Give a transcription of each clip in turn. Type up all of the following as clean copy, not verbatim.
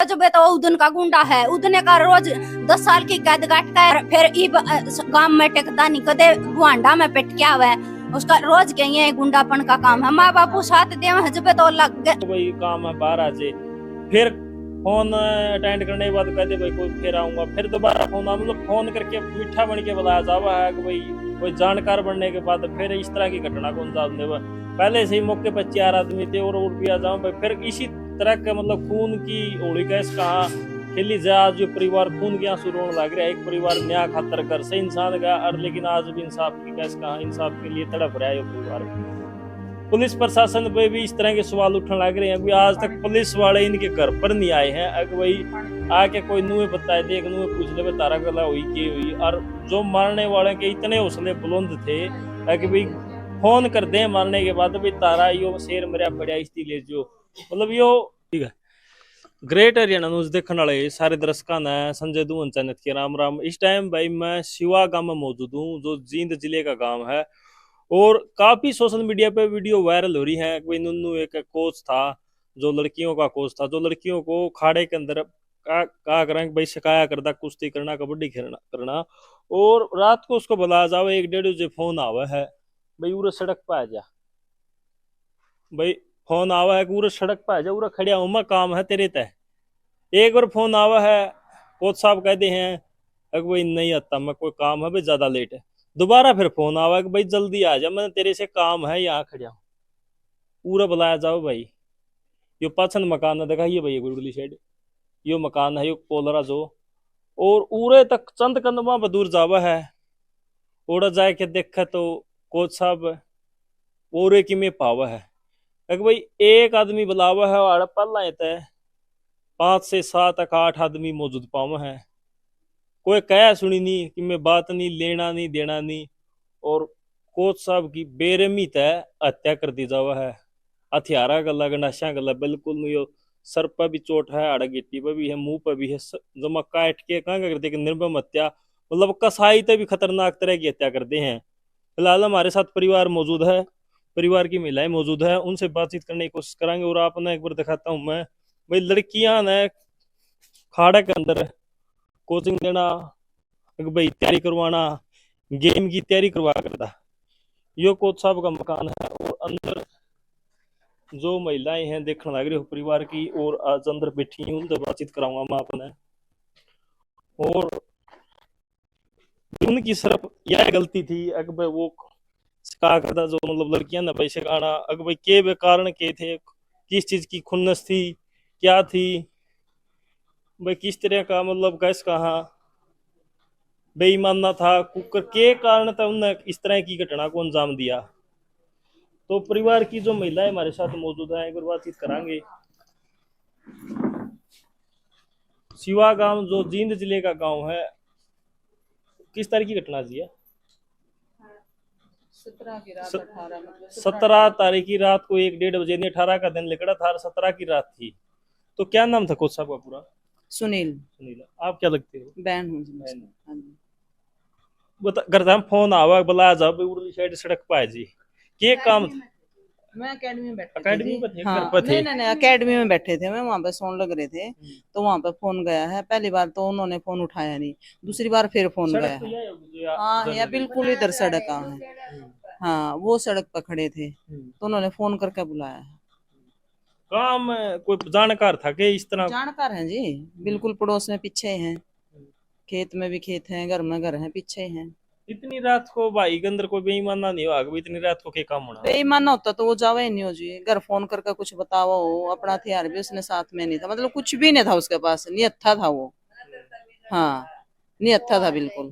रोज बे तो उदन का गुंडा है, उदने का रोज 10 साल की कैद काटता है, फिर इब गांव में टेकता नहीं, कदे गुआंडा में पेट क्या हुआ है, उसका रोज के ये गुंडापन का काम है। माँ बापू साथ दे जब तो लग गए भाई काम है बाहर आ जाए, फिर फोन अटेंड करने के बाद कहते भाई कोई फिर आऊंगा, फिर दोबारा फोन मतलब फोन करके मीठा बन के बुलाया जावा है कि भाई कोई जानकार बनने के बाद फिर इस तरह की घटना को अंजाम देवा। पहले से ही मौके पर 4 आदमी थे और भी आ जाऊं भाई, फिर इसी तरह का मतलब खून की होली गैस कहा खेली जाए। जो परिवार खून के आंसू रोने लग रहा है, एक परिवार न्याय खातर कर से इंसान गया और लेकिन आज भी इंसाफ की गैस कहा, इंसाफ के लिए तड़प रहा है परिवार। पुलिस प्रशासन पे भी इस तरह के सवाल उठने लग रहे हैं। अभी आज तक पुलिस वाले इनके घर पर नहीं आए हैं। अगर वही आके कोई नुए बताए देख नुए पूछ ले तारा गला हुई की हुई। और जो मारने वाले के इतने हौसले बुलंद थे कि भाई फोन कर दे मारने के बाद भाई तारा यो शेर मरिया पड़ा इसकी ले जो मतलब यो ठीक है। ग्रेट हरियाणा न्यूज देखने वाले सारे दर्शकों ने संजय दुवन चैनल के राम राम। इस टाइम भाई मैं शिवा गांव में मौजूद हूँ जो जींद जिले का गांव है और काफी सोशल मीडिया पे वीडियो वायरल हो रही है। कोई नुन्नू एक कोच था जो लड़कियों का कोच था, जो लड़कियों को खाड़े के अंदर का करें भाई सिखाया करता कुश्ती करना कबड्डी करना। और रात को उसको बुलाया जाओ 1-1:30 बजे फोन आवा है भाई उरे सड़क पे आ जा, भाई फोन आवा है कि उरे सड़क पे आ जा, उरे खड़िया उमा काम है तेरे तय। एक बार फोन आवा है कोच साहब कहते हैं अगर भाई नहीं आता मैं कोई काम है भाई ज्यादा लेट है। दोबारा फिर फोन आवा कि भाई जल्दी आ जा मैंने तेरे से काम है यहाँ खड़ा हूँ। पूरा बुलाया जाओ भाई। यो पाचन मकान है देखा ये भाई गुड़गुली साइड यो मकान है यो पोलरा जो और उरे तक चंद कदमा दूर जावा है। ओड़ा जाए के देखा तो कोच साहब ओरे की में पावा है अगर भाई एक आदमी बुलावा है और पल्ला है 5 से 7 8 आदमी मौजूद पावा है। कोई कया सुनी नहीं कि मैं बात नहीं लेना नहीं देना नहीं। और कोच साहब की बेरहमी तय हत्या कर दी जावा है। हथियारा गला गंडाशा गला बिल्कुल नहीं हो। सर पर भी चोट है, आड़ा गिट्टी पर भी है, मुंह पर भी है, जमा काट के कहाँ करते निर्मम हत्या मतलब कसाई तक भी खतरनाक तरह की हत्या करते हैं। फिलहाल हमारे साथ परिवार मौजूद है, परिवार की महिलाएं मौजूद है, उनसे बातचीत करने की कोशिश करेंगे। और आपने एक बार दिखाता हूँ मैं भाई लड़कियां ने खाड़ा के अंदर कोचिंग देना भाई तैयारी करवाना गेम की तैयारी करवा करता। यो कोच साहब का मकान है और अंदर जो महिलाएं हैं देखने लग रही हो परिवार की और आज अंदर बैठी हूँ उनसे बातचीत कराऊंगा मैं अपने। और उनकी सिर्फ यह गलती थी अगर भाई वो कहा करता जो मतलब लड़कियां ने पैसे खाना अगर भाई के कारण के थे किस चीज की खुन्नस थी क्या थी भाई किस तरह का मतलब गैस कहा बेईमानना था कुकर के कारण था उन्होंने इस तरह की घटना को अंजाम दिया। तो परिवार की जो महिलाएं हमारे साथ मौजूद है एक बार बातचीत करांगे। शिवा गांव जो जींद जिले का गांव है किस तरह की घटना जी है? 17 तारीख की रात को 1-1:30 बजे 18 का दिन निकला था 17 की रात थी। तो क्या नाम था कोच साहब का पूरा? सुनील। सुनील। आप क्या लगते हो? बहन हूँ। बता घर फोन आवा बुलाया जा उर्ली साइड सड़क पे जी के काम मैं एकेडमी में बैठे अकेडमी थे। में थे हाँ, घर पर थे नहीं एकेडमी में बैठे थे मैं वहाँ पे सोन लग रहे थे तो वहाँ पे फोन गया है। पहली बार तो उन्होंने फोन उठाया नहीं, दूसरी बार फिर फोन गया है। हाँ या बिल्कुल इधर सड़क है। हाँ वो सड़क पर खड़े थे तो उन्होंने फोन करके बुलाया है। काम कोई जानकार था कि इस तरह? जानकार है जी, बिल्कुल पड़ोस में पीछे हैं, खेत में भी खेत है, घर में घर है, पीछे हैं। इतनी रात को भाई के अंदर कोई बेईमाना नहीं होगा इतनी रात को क्या काम होना? बेईमाना होता तो वो जावे ही नहीं हो जी। घर फोन करके कुछ बताओ, अपना हथियार भी उसने साथ में नहीं था, मतलब कुछ भी नहीं था उसके पास, निहत्था था वो। हाँ निहत्था था बिल्कुल।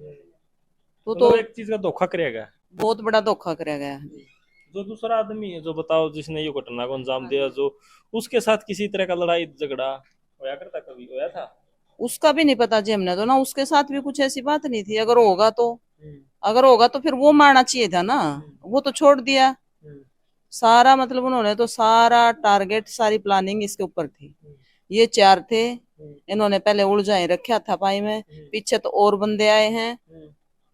तो एक चीज का धोखा करेगा, बहुत बड़ा धोखा कराया गया। जो दूसरा आदमी है जो बताओ जिसने ये घटना को अंजाम दिया जो उसके साथ किसी तरह का लड़ाई झगड़ा होया करता कभी होया था? उसका भी नहीं पता जी हमने तो ना, उसके साथ भी कुछ ऐसी बात नहीं थी। अगर होगा तो फिर वो मारना चाहिए था ना, वो तो छोड़ दिया सारा। मतलब उन्होंने तो सारा टारगेट सारी प्लानिंग इसके ऊपर थी। ये 4 थे, इन्होंने पहले उलझाए रखा था पाई में, पीछे तो और बंदे आए हैं,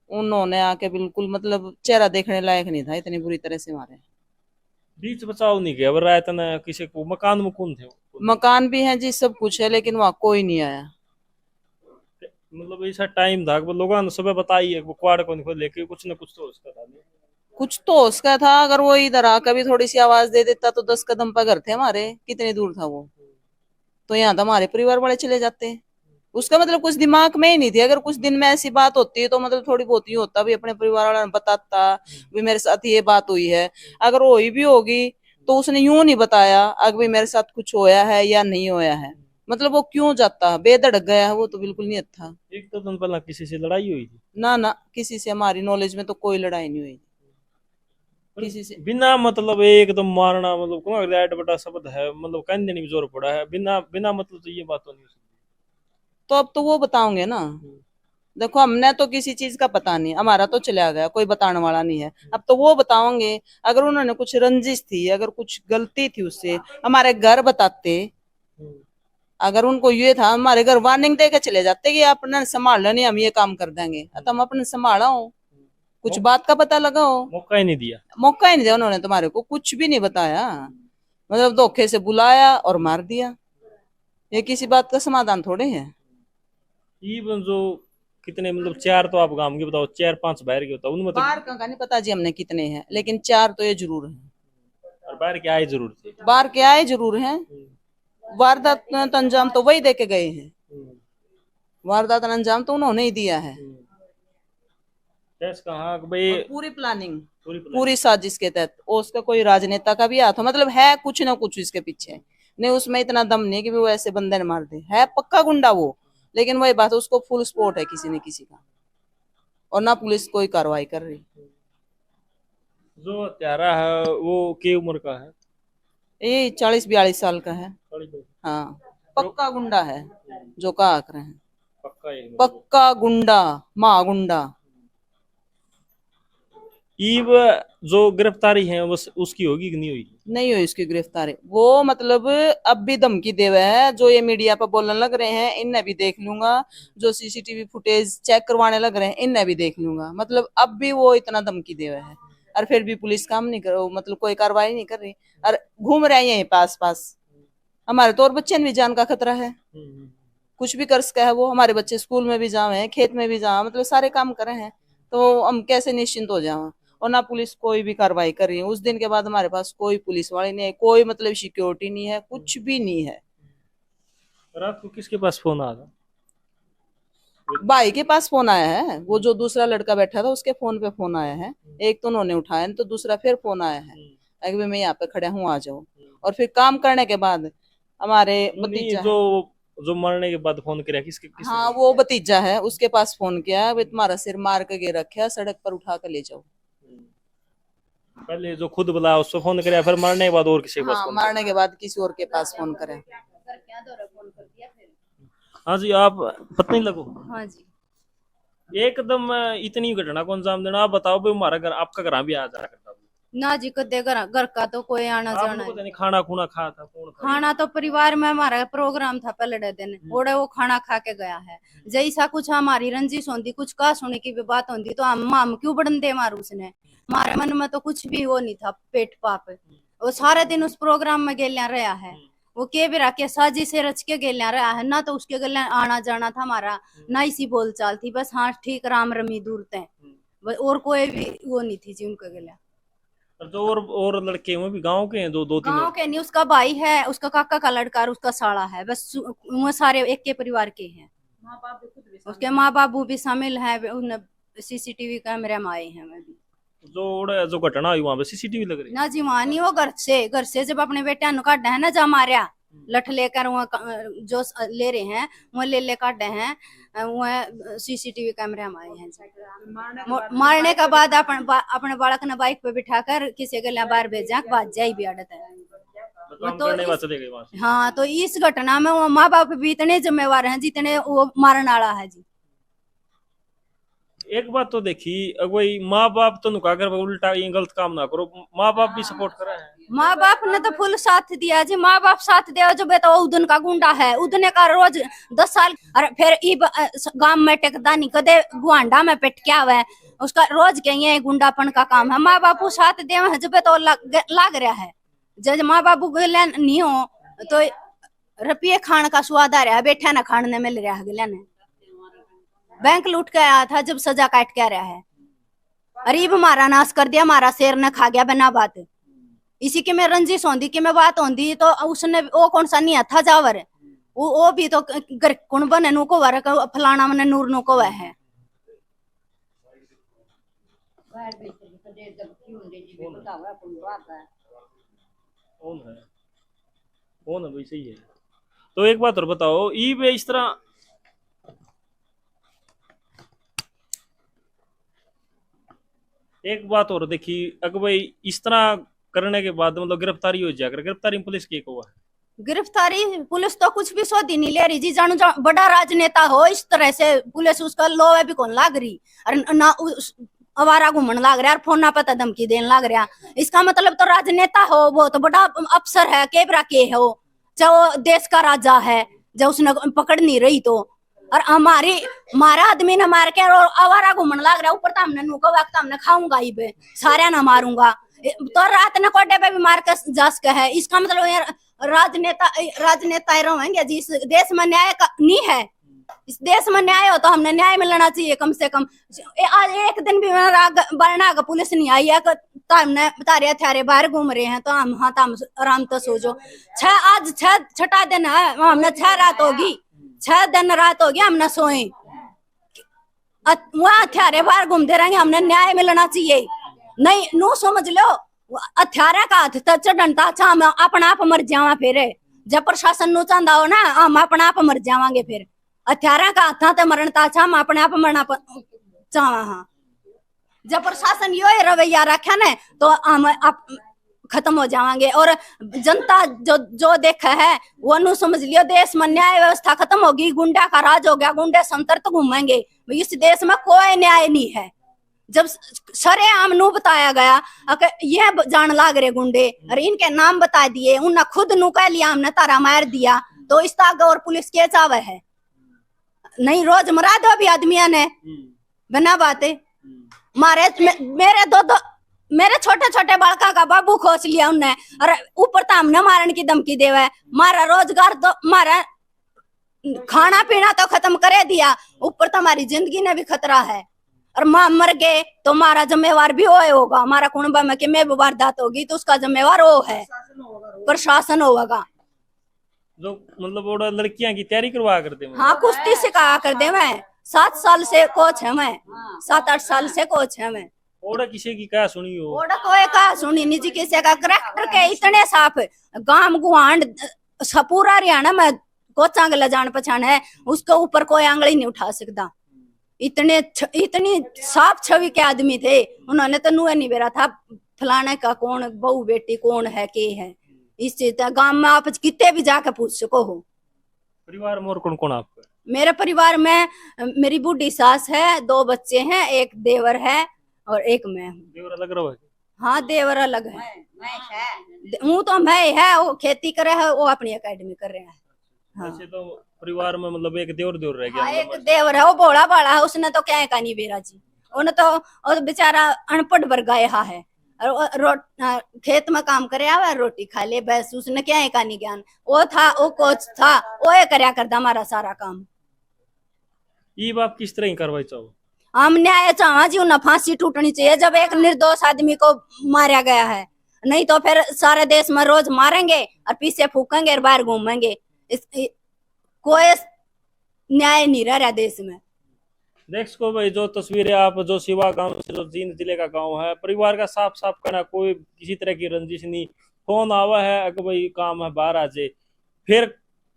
उन्होंने आके बिल्कुल मतलब चेहरा देखने लायक नहीं था, इतनी बुरी तरह से मारे। बीच बचाव नहीं किया रायत ने किसी को मकान मुकुन थे आपको? मकान भी है जी, सब कुछ है, लेकिन वहाँ कोई नहीं आया। मतलब ऐसा टाइम था कि लोगों ने सुबह बताई है वो क्वाड को नहीं लेके कुछ ना कुछ तो उसका था नहीं। कुछ तो उसका था, अगर वो इधर आकर भी थोड़ी सी आवाज दे देता तो 10 कदम पर घर थे हमारे, कितनी दूर था वो, तो यहाँ तो हमारे परिवार वाले चले जाते। उसका मतलब कुछ दिमाग में ही नहीं थी। अगर कुछ दिन में ऐसी बात होती तो मतलब थोड़ी बहुत ही होता, भी अपने परिवार वालों ने बताता भी मेरे साथ ये बात हुई है। अगर हुई भी होगी तो उसने यूं नहीं बताया अगर भी मेरे साथ कुछ होया है या नहीं होया है। मतलब वो क्यों जाता, बेधड़क गया है वो तो बिल्कुल नहीं अच्छा। एक तो दिन पहला किसी से लड़ाई हुई थी? ना ना, किसी से हमारी नॉलेज में तो कोई लड़ाई नहीं हुई किसी से। बिना मतलब एकदम मारना, मतलब कौन रेड बटा शब्द है, मतलब कहने नहीं जोर पड़ा है, बिना बिना मतलब तो ये बात तो नहीं हो सकती। तो अब तो वो बताओगे ना। देखो हमने तो किसी चीज का पता नहीं, हमारा तो चला गया, कोई बताने वाला नहीं है। अब तो वो बताओगे, अगर उन्होंने कुछ रंजिश थी, अगर कुछ गलती थी उससे, हमारे घर बताते। अगर उनको ये था हमारे घर वार्निंग दे के चले जाते कि अपने संभाल लो, नहीं हम ये काम कर देंगे, तो हम अपने संभाला हो, कुछ बात का पता लगा हो। मौका ही नहीं दिया। मौका ही नहीं दिया उन्होंने, तुम्हारे को कुछ भी नहीं बताया, मतलब धोखे से बुलाया और मार दिया। ये किसी बात का समाधान थोड़े है। इवन जो कितने मतलब चार तो आप गांव के बताओ, चार पांच बाहर के बताओ, उनमें तो बाहर का नहीं पता जी हमने कितने हैं, लेकिन 4 तो ये जरूर है। और बाहर के आए जरूर थे। बाहर के आए जरूर हैं। वारदात का अंजाम तो वही दे के गए हैं। वारदात का अंजाम तो उन्होंने ही दिया है। कहा भाई और पूरी प्लानिंग, पूरी साजिश के तहत। और उसका कोई राजनेता का भी हाथ हो, मतलब है कुछ ना कुछ इसके पीछे। नहीं उसमें इतना दम नहीं कि वो ऐसे बंदे ने मार दे, है पक्का गुंडा वो। लेकिन वही बात है, उसको फुल सपोर्ट है किसी न किसी का, और ना पुलिस कोई कार्रवाई कर रही। जो हत्यारा है वो की उम्र का है? ये 40-42 साल का है। हाँ, पक्का गुंडा है जो कहा कर रहे हैं। पक्का है मतलब। पक्का गुंडा, माँ गुंडा। ईब जो गिरफ्तारी है वो उसकी होगी कि नहीं होगी? नहीं हुई इसकी गिरफ्तारी। वो मतलब अब भी धमकी देवे है, जो ये मीडिया पर बोलने लग रहे हैं इन्हें भी देख लूंगा, जो सीसीटीवी फुटेज चेक करवाने लग रहे हैं इन्हें भी देख लूंगा। मतलब अब भी वो इतना धमकी देवे है, और फिर भी पुलिस काम नहीं कर, मतलब कोई कार्रवाई नहीं कर रही, और घूम रहे हैं यहीं पास पास। हमारे तो और बच्चे भी जान का खतरा है, कुछ भी कर सका है वो। हमारे बच्चे स्कूल में भी जावे हैं, खेत में भी जावे, मतलब सारे काम करे हैं, तो हम कैसे निश्चिंत हो जाए। और ना पुलिस कोई भी कार्रवाई कर रही है। उस दिन के बाद हमारे पास कोई पुलिस वाले नहीं है, कोई मतलब सिक्योरिटी नहीं है, कुछ भी नहीं है। रात को किसके पास फोन आ था? भाई के पास फोन आया है, वो जो दूसरा लड़का बैठा था उसके फोन पे फोन आया है। एक तो उन्होंने उठाया, तो दूसरा फिर फोन आया है कि मैं यहाँ पे खड़ा हूँ आ जाओ। और फिर काम करने के बाद हमारे भतीजा जो जो मरने के बाद फोन किया किसके हाँ वो भतीजा है, उसके पास फोन किया, वे तुम्हारा सिर मार के रखा, सड़क पर उठा कर ले जाओ। पहले जो खुद बुलाया उसको फोन किया, फिर मरने के बाद और किसी के पास हाँ, फोन मारने के बाद किसी और के पास फोन करें। हाँ जी, आप पत्नी लगो? हाँ जी। एकदम इतनी घटना को अंजाम देना। आप बताओ भाई, हमारा घर आपका घर भी आ जा करता था ना जी, कदे घर का तो कोई आना जाना पता नहीं, खाना खुना खा था कौन था? खाना तो परिवार में हमारा प्रोग्राम था पहले दिन, ओड़े वो खाना खा के गया है। जैसा कुछ हमारी रंजिश होती, कुछ का सुने की भी बात होती तो हम क्यों बढ़न दे मारू उसने। हमारे मन में तो कुछ भी वो नहीं था, पेट पाप। वो सारे दिन उस प्रोग्राम में गेलिया रहा है, वो के भी रखे साजिश से रच के गेलिया रहा है ना, तो उसके गले आना जाना था हमारा, ना इसी बोल चाल थी, बस हाँ ठीक राम रमी दूर थे, और कोई भी वो नहीं थी जी उनके गले। तो और लड़के हुए भी गांव के हैं, दो तीन? गांव के नहीं, उसका भाई है, उसका काका का लड़का और उसका साला है, बस वो सारे एक के परिवार के हैं। उसके माँ बाबू भी शामिल है, सीसीटीवी कैमरे में आए हैं। मैं भी जो घटना हुई वहां पे सीसीटीवी लग रही ना जी, वहां नहीं, वो घर से जब अपने बेटे काटा है ना, जा मारिया लठ लेकर वो जो ले रहे हैं वो ले काटे हैं, वो सीसीटीवी कैमरे में आए हैं। मारने के बाद अपने बालक ने बाइक पे बिठाकर किसी के बाहर भेजा, बात जाई भी आदत है। हाँ, तो इस घटना में वो माँ बाप भी इतने जिम्मेवार हैं जितने वो मारने वाला है जी। एक बात तो देखी, वही माँ बाप तो नुका कर उल्टा ये गलत काम ना करो, माँ बाप भी सपोर्ट करा है। माँ बाप ने तो फुल साथ दिया जी, माँ बाप साथ दिया जो बेटा उदन का गुंडा है, उदने का रोज 10 साल, और फिर गांव में टेकदा नहीं, कदे गुआंडा में पेट क्या हुआ है, उसका रोज कहिए गुंडापन का काम है। माँ बापू साथ दे जो बेटा लाग रहा है, जब माँ बापू नहीं हो तो रुपये खान का स्वाद आ रहा है, बैठा ना खाने मिल रहा है अगले ने। बैंक लूट के आया था जब सजा काट के आ रहा है। अरीब हमारा नाश कर दिया, हमारा शेर ने खा गया बिना बात। इसी के में रंजिश होंदी कि मैं बात होंदी तो उसने वो कौन सा नहीं था जावर, वो भी तो कौन बने नु को वर फलाना मने नूर नु को है। कौन है भाई, सही है। तो एक बात और बताओ, ई पे इस तरह एक बात और देखी, अगर भाई इस तरह करने के बाद मतलब गिरफ्तारी हो जाकर, गिरफ्तारी में पुलिस की हुआ है? गिरफ्तारी पुलिस तो कुछ भी सोधी नहीं ले रही जी। जानो बड़ा राजनेता हो इस तरह से पुलिस उसका लो है भी कौन लाग रही, और ना आवारा घूमने लाग रहा, फोन पता धमकी देने लाग रहा। इसका मतलब तो राजनेता हो, वो तो बड़ा अफसर है, केबरा के हो, चाहे देश का राजा है, जब उसने पकड़ नहीं रही तो। और हमारा आदमी ने मार के और आवारा घूमने लाग रहा, ऊपर तो हमने नुको वक्त हमने खाऊंगा ही बे, सारे ना मारूंगा तो रात ने कोटे पे भी मार के जा सके है। इसका मतलब राजनेता रहेंगे जी। इस देश में न्याय नहीं है, इस देश में न्याय हो तो हमने न्याय मिलना चाहिए कम से कम। आज एक दिन भी बरना पुलिस नहीं आई है तो हमने तारे हथियारे बाहर घूम रहे हैं तो हम हाँ तो हम आराम तो सोचो। आज छठा दिन है, हमने 6 रात होगी, 6 दिन रात होगी हमने सोए, वहाँ हथियारे बाहर घूमते रहेंगे। हमने न्याय मिलना चाहिए, नहीं नू समझ लो हथियारे का हाथ तक चढ़ता अच्छा हम अपना आप मर जावा। फिर जब प्रशासन नु चाहता हो ना हम अपना आप मर जावांगे, फिर हथियारा का हाथा ते मरण ता अच्छा हम अपने आप मरना चाहवा। हाँ जब प्रशासन यो रवैया रखे ना तो हम खत्म हो जावांगे। और जनता जो देखा है वो नु समझ लियो देश में न्याय व्यवस्था खत्म होगी, गुंडा का राज हो गया, गुंडे संतर्त घूमेंगे। इस देश में कोई न्याय नहीं है। जब सरे आम नु बताया गया ये जान लाग रहे गुंडे और इनके नाम बता दिए, उन्हें खुद नु कह लिया हमने तारा मार दिया, तो इस आगे और पुलिस के चावे है नहीं। रोज मरा दो भी आदमिया ने बिना बातें मारे। मेरे छोटे छोटे बालका का बाबू खोस लिया उनने, और ऊपर तो हमने मारने की धमकी देवे। मारा रोजगार तो मारा खाना पीना तो खत्म करे दिया, ऊपर तो हमारी जिंदगी ने भी खतरा है। और मां मर गए तो हमारा जिम्मेवार भी वो होगा, हमारा कुनबा में कि मैं वारदात होगी तो उसका जिम्मेवार वो है, प्रशासन होगा। जो मतलब वो लड़कियां की तैयारी करवा करते हैं। हाँ कुश्ती सिखाया करते मैं, 7 साल से कोच है मैं, 7-8 साल से कोच है मैं। ओड़ा किसी की क्या सुनी हो? ओड़ा कोई कहा सुनी नहीं जी किसी का। करेक्टर के इतने साफ गांव गुआंड पूरा हरियाणा में कोचा के जान पहचान है, उसके ऊपर कोई आंगली नहीं उठा सकता। इतनी साफ छवि के आदमी थे, उन्होंने तो नुए नहीं बेरा था फलाने का कौन बहू बेटी कौन है के है। इस चीज गांव में आप कितने भी जाके पूछ सको हो। परिवार में और कौन कौन आपका? मेरे परिवार में मेरी बूढ़ी सास है, 2 बच्चे हैं, एक देवर है और एक मैं हूँ। देवर अलग रहो है? हाँ देवर अलग है, हूँ तो मैं है, वो खेती करे है, वो अपनी एकेडमी कर रहे हैं। हाँ। वैसे तो परिवार में मतलब एक देवर रह गया। हाँ, एक देवर है, वो बोला बाड़ा है, उसने तो क्या का नहीं बेरा जी। उन्हें तो बेचारा अनपढ़ वर्गा है, और खेत में काम करे आवे, रोटी खा ले बस, उसने क्या का नहीं ज्ञान। वो था वो कोच था, वो करया करता हमारा सारा काम। ये बात किस तरह कार्रवाई चाहो? हम न्याय चाहा जी, उन्हें फांसी टूटनी चाहिए जब एक निर्दोष आदमी को मारा गया है। नहीं तो फिर सारे देश में रोज मारेंगे और पीछे फूकेंगे और बाहर घूमेंगे। कोई न्याय नहीं रह रहा देश में। देख को भाई जो तस्वीरें आप जो सिवा गांव से जो जींद जिले का गांव है, परिवार का साफ साफ कहना, कोई किसी तरह की रंजिश नहीं। फोन आवा है अगर भाई काम है बाहर आ जाए, फिर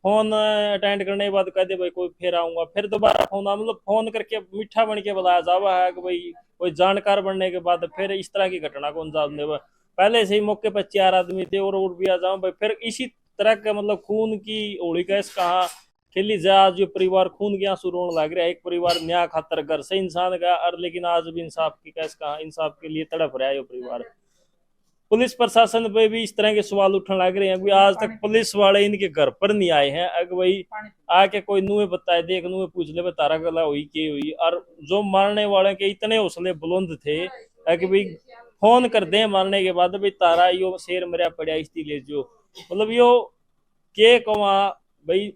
फोन अटेंड करने के बाद कह दे भाई कोई फिर आऊंगा, फिर दोबारा फोन मतलब फोन करके मीठा बन के बुलाया जावा है कि भाई कोई जानकार बनने के बाद फिर इस तरह की घटना को अंजाम देवा। पहले से ही मौके पर 4 आदमी थे और भी आ जाओ भाई, फिर इसी तरह का मतलब खून की होली कैस कहा खेली जाए। आज जो परिवार खून के आंसू रोने लग रहा है, एक परिवार न्याय खातर घर से इंसान का, और लेकिन आज भी इंसाफ की कैस कहा, इंसाफ के लिए तड़प रहा है ये परिवार। पुलिस प्रशासन पे भी इस तरह के सवाल उठने लग रहे हैं कि आज तक पुलिस वाले इनके घर पर नहीं आए हैं। अगर भाई आके कोई नुए बताए, देख नुए पूछ ले तारा गला हुई के हुई। और जो मारने वाले के इतने हौसले बुलंद थे कि भाई फोन कर दे मारने के बाद भाई तारा यो शेर मरिया पड़ा इसती ले जो मतलब यो के कमा भाई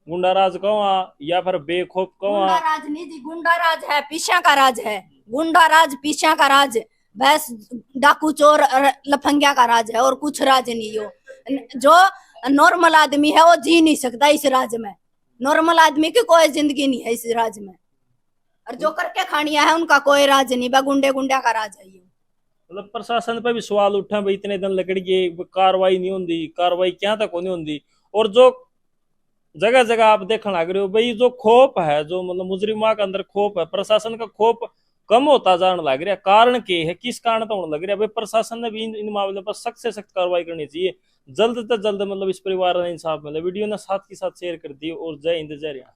गुंडा राज कौआ या फिर बेखौफ कौआ। गुंडा राज नहीं जी, गुंडा राज है, पीछा का राज है। गुंडा राज पीछा का राज, बस डाकू चोर और लफंगिया का राज है, और कुछ राज नहीं हो। जो नॉर्मल आदमी है वो जी नहीं सकता इस राज में। नॉर्मल आदमी की कोई जिंदगी नहीं है इस राज में, और जो करके खानिया है उनका कोई राज नहीं, बा गुंडे गुंडा का राज है ये। मतलब प्रशासन पे भी सवाल उठा भाई, इतने दिन लकड़ी गए, कार्रवाई नहीं होती, कार्रवाई क्या तक होनी होती। और जो जगह जगह आप देखने लग रहे हो भाई, जो खोप है, जो मतलब मुजरिमा के अंदर खोप है, प्रशासन का खोप कम होता जाने लग रहा है। कारण के है, किस कारण तो होने लग रहा है भाई? प्रशासन ने भी इन मामलों पर सख्त से सख्त कार्रवाई करनी चाहिए, जल्द से जल्द मतलब इस परिवार ने इंसाफ मिले। वीडियो ने साथ के साथ शेयर कर दी, और जय हिंद जय हरियाणा।